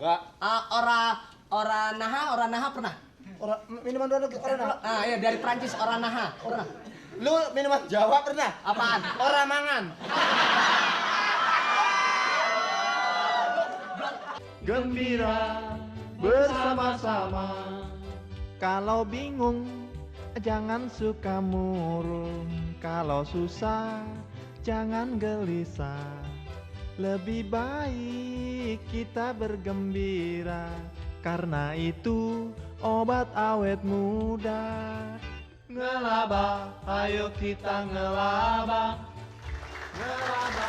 Enggak. Ora naha pernah? Minuman luar negeri orang naha. Ah iya, dari Prancis ora naha pernah. Lu minuman Jawa pernah? Apaan? Orang mangan. Gembira bersama-sama. Kalau bingung jangan suka murung. Kalau susah jangan gelisah. Lebih baik kita bergembira. Karena itu obat awet muda. Ngelaba, ayo kita ngelaba. Ngelaba.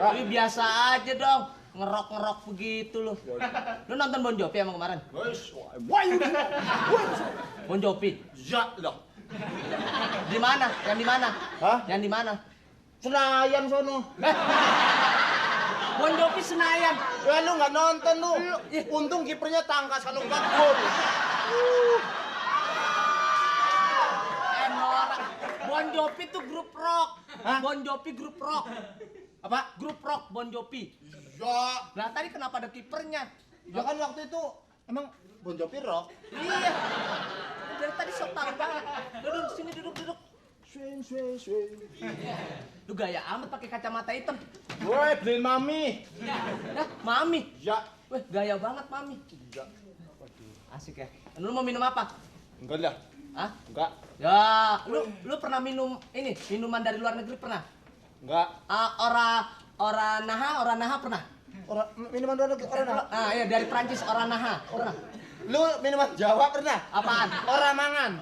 Ini biasa aja dong. Ngerok begitu loh. Lu nonton Bon Jovi emang kemarin? Bon Jovi? Ya lah. Di mana? Yang di mana? Hah? Yang di mana? Senayan sono. Bon Jovi Senayan. Ya lu nggak nonton lu. Untung kipernya tangkas kalau nggak gol. Nora. Bon Jovi tuh grup rock. Hah? Bon Jovi grup rock. Apa? Grup rock Bon Jovi. Ya. Nah tadi kenapa ada kipernya? Ya kan waktu itu emang Bon Jovi rock. Iya. Dari tadi sok tahu banget. Duduk sini duduk. Swing. Lu gaya amat pakai kacamata hitam. Woi, beliin mami. Nah, mami. Ya. Weh, gaya banget mami. Ya. Asik ya. Lu mau minum apa? Enggak lah. Hah? Enggak. Ya, lu pernah minum ini? Minuman dari luar negeri pernah? Enggak. Ora naha pernah? Minuman luar negeri orang naha. Ah iya, dari Prancis ora naha pernah. Lu minuman Jawa pernah? Apaan? Orang mangan.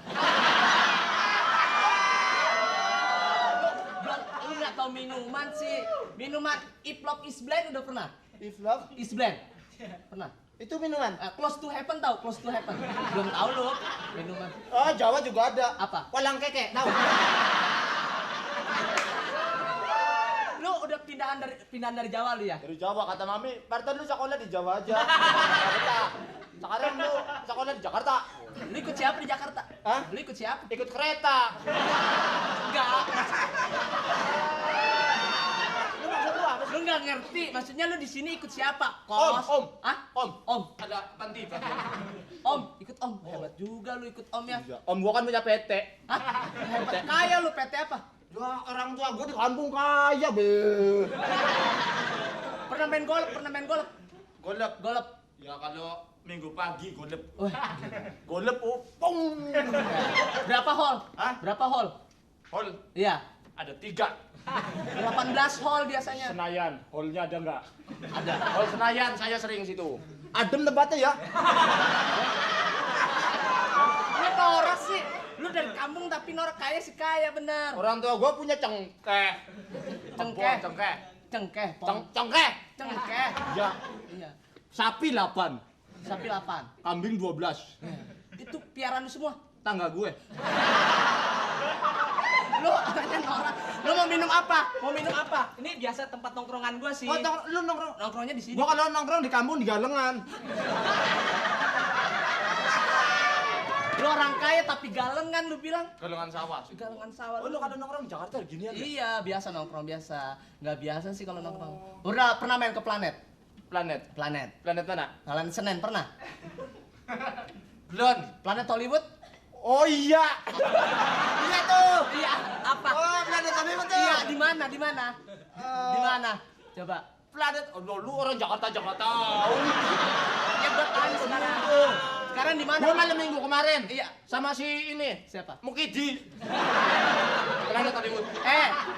Lu nggak tahu minuman sih. Minuman Iplop is Blend udah pernah? If love Is Blend. Pernah. itu minuman. Close to Heaven tahu? Close to Heaven. Belum tahu lu minuman. Oh, Jawa juga ada. Apa? Walang keke, tahu? Lu udah pindahan dari Jawa lu ya? Dari Jawa kata mami, Parto lu sekolah di Jawa aja. Jakarta. Sekarang lu sekolah di Jakarta. Lu ikut siapa di Jakarta? Hah? Lu ikut siapa? Ikut kereta. Enggak. Lu maksud lu apa sih? Lu nggak ngerti, maksudnya lu di sini ikut siapa? Om. Hah? Om. Ada panti. Om, ikut Om. Hebat juga lu ikut Om ya. Iya. Om gua kan punya PT. Hah? Hebat. Kaya lu PT apa? Ya orang tua gua di kampung kaya, be. Pernah main golf? Golep. Golf. Ya kalau minggu pagi golep. Wah, Golep pung. berapa hole? Hah? Berapa hole? Hol Iya. ada 3. 18 hole biasanya. Senayan, holnya ada nggak? Ada. Hol Senayan, saya sering situ. Adem tempatnya ya. Lu norak sih. Lu dari kampung tapi norak kaya sih kaya bener. Orang tua gua punya cengkeh. Cengkeh. Cengkeh. Cengkeh. Cengkeh. Cengkeh. Ya. Iya. Sapi 8, Sapi 8. kambing 12. Itu piaraan lu semua. Tangga gue. Lu anaknya norak. Lu mau minum apa? Ini biasa tempat nongkrongan gua sih. Oh, lu nongkrong. Nongkrongnya di sini. Gua kalau nongkrong di kampung di Galengan. Lu orang kaya tapi galengan lu bilang. Galengan sawah. Galengan sawah. Oh, lu kalau nongkrong di Jakarta ginian ya? Iya, biasa nongkrong biasa. Nggak biasa sih kalau nongkrong. Udah pernah main ke planet? Planet. Planet. Planet mana? Planet Senin pernah? Belum. Planet Hollywood? Oh iya. Iya tuh. Iya, apa? Oh, Planet Hollywood tuh. Iya, di mana? Di mana? Coba. Planet. Oh, lu orang Jakarta. Ya buat tanya sekarang. Sekarang di mana? Gua malam minggu kemarin. Iya. Sama si ini. Siapa? Mukidi. Planet Hollywood.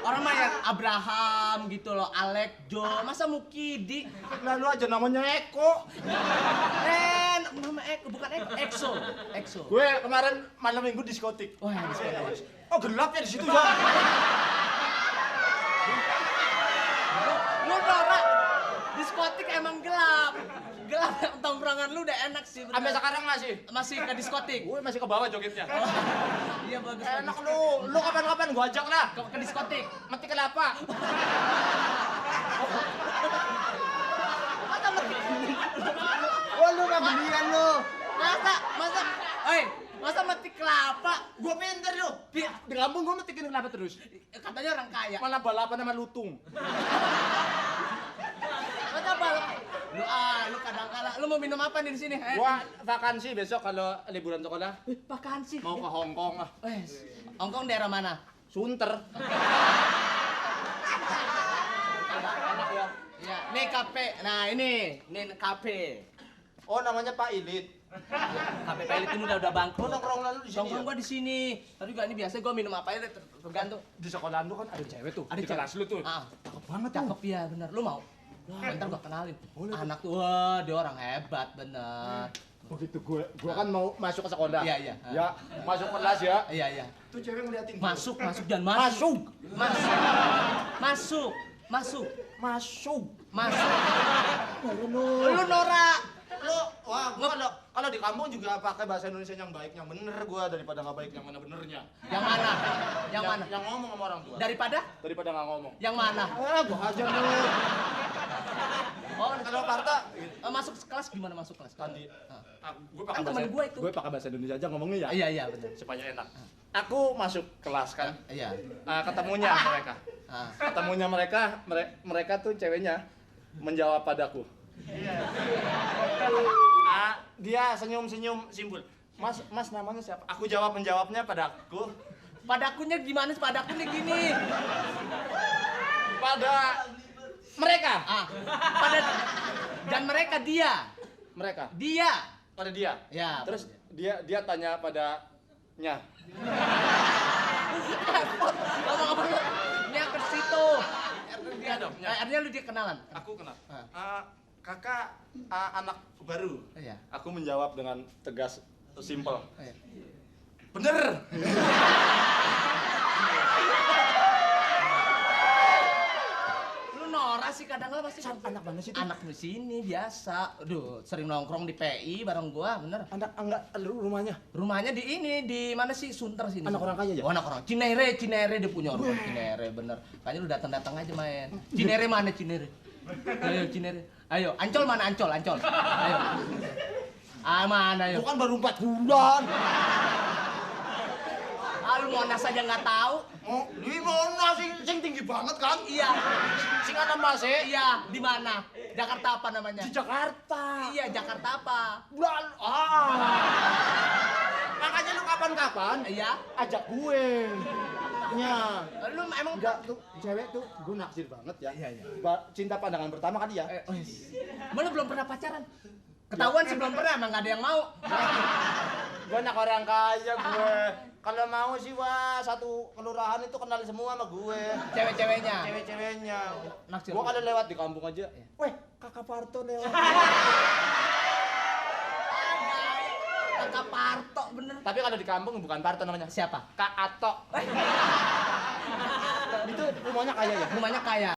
Orang mah yang Abraham gitu loh, Alek, Jo, masa Mukidi? Lalu aja namanya Eko. Nama Eko, bukan Eko, Exo. Gue kemarin malam minggu diskotik. Wah, diskotik. Oh, gelap ya di situ ya. Lu norak, diskotik emang gelap. Gelap, tongkrongan lu udah enak sih. bener. Sampai sekarang Masih ke diskotik. Gue masih ke bawah jogetnya. Iya bagus. Enak lu kapan-kapan gua ajak lah. Ke diskotik. Mati kelapa. Masa mati. Wah, lu nggak belian lu. Masa, oi, Masa metik kelapa? Gua pinter lu. Di kampung gua metikin kelapa terus. Katanya orang kaya. Malah balapan sama lutung. Masa balap? Lu kadang-kala lu mau minum apa nih di sini? Gua vakansi besok kalau liburan sekolah. Vakansi. Mau ke Hong Kong ah. Hongkong daerah mana? Sunter. Enak ya. Ya, nih kafe. Nah, ini kafe. Oh, namanya Pak Ilit. Kafe Pelit ini udah bangkrut. Oh, nongkrong lalu di sini. Nongkrong gua di sini. Tapi juga ini biasa gua minum apa aja tergantung. Di sekolahan lu kan ada cewek tuh. Ada Di kelas lu tuh. Cakep banget tuh. Cakep ya, bener. Lu mau? Bentar gua kenalin. Anak tuh, wah, dia orang hebat bener. Begitu gua kan mau masuk ke sekolah. Iya. Ya, masuk kelas ya. Iya. Tuh cewek ngeliatin gua. Masuk dan masuk. Masuk. Lu norak. Lu, wah, gua kalau di kampung juga pakai bahasa Indonesia yang baik, yang bener gua daripada nggak baik yang mana benernya. Yang mana? Yang ngomong sama orang tua. Daripada nggak ngomong. yang mana? Gua aja lu. Oh, Kalau Parta masuk kelas gimana masuk kelas? tadi gua Kan temen gua itu. Gue pakai bahasa Indonesia aja ngomongnya ya. Iya, benar. Supaya enak. Aku masuk kelas kan. Iya. Ketemunya mereka. Ketemunya mereka tuh ceweknya menjawab padaku. Dia senyum-senyum simpul. Mas namanya siapa? Aku menjawabnya padaku. Padakunya gimana sih? Padakunya gini. Pada mereka. Dan mereka dia. Mereka. Dia. Pada dia. Ya. Terus dia tanya padanya. Ngomong nya ke situ. Dia dong. Artinya lu dia kenalan. Aku kenal. Kakak anak baru. Iya. Aku menjawab dengan tegas, simple. Iya. Bener. Lu norak sih kadang-kadang pasti Anak mana sih itu? anak di sini biasa. Aduh, sering nongkrong di PI bareng gua, bener. Anak enggak rumahnya. Rumahnya di ini, di mana sih? Sunter sini. Anak orang kaya ya? Oh, anak orang. Cinere dia punya rumah Cinere, bener. Kayaknya lu datang aja main. Cinere mana Cinere? Ayo Cinere. Ayo, Ancol mana Ancol? Ayo. Mana ayo? Bukan baru 4 bulan. Lu Monas aja nggak tahu. Oh, di mana sing tinggi banget kan? Iya. Sing ana Mas Iya, di mana? Jakarta apa namanya? di Jakarta. Iya, Jakarta apa? Bulan. Makanya lu kapan-kapan Iya. ajak gue. Nya. Lu emang Enggak tuh cewek tuh gue naksir banget ya. Iya. Cinta pandangan pertama kan dia. Mana belum pernah pacaran? Ketahuan sih belum pernah, emang nggak ada yang mau. Gue anak orang kaya gue. Kalau mau sih wah satu kelurahan itu kenal semua sama gue. Cewek-ceweknya. Cewek-ceweknya. Naksir. Gue kalau lewat di kampung aja. Weh, Kakak Parto lewat. Kakak Parto bener. Tapi kalau di kampung bukan Parto namanya. Siapa? Kak Ato. Itu rumahnya kaya ya? Rumahnya kaya.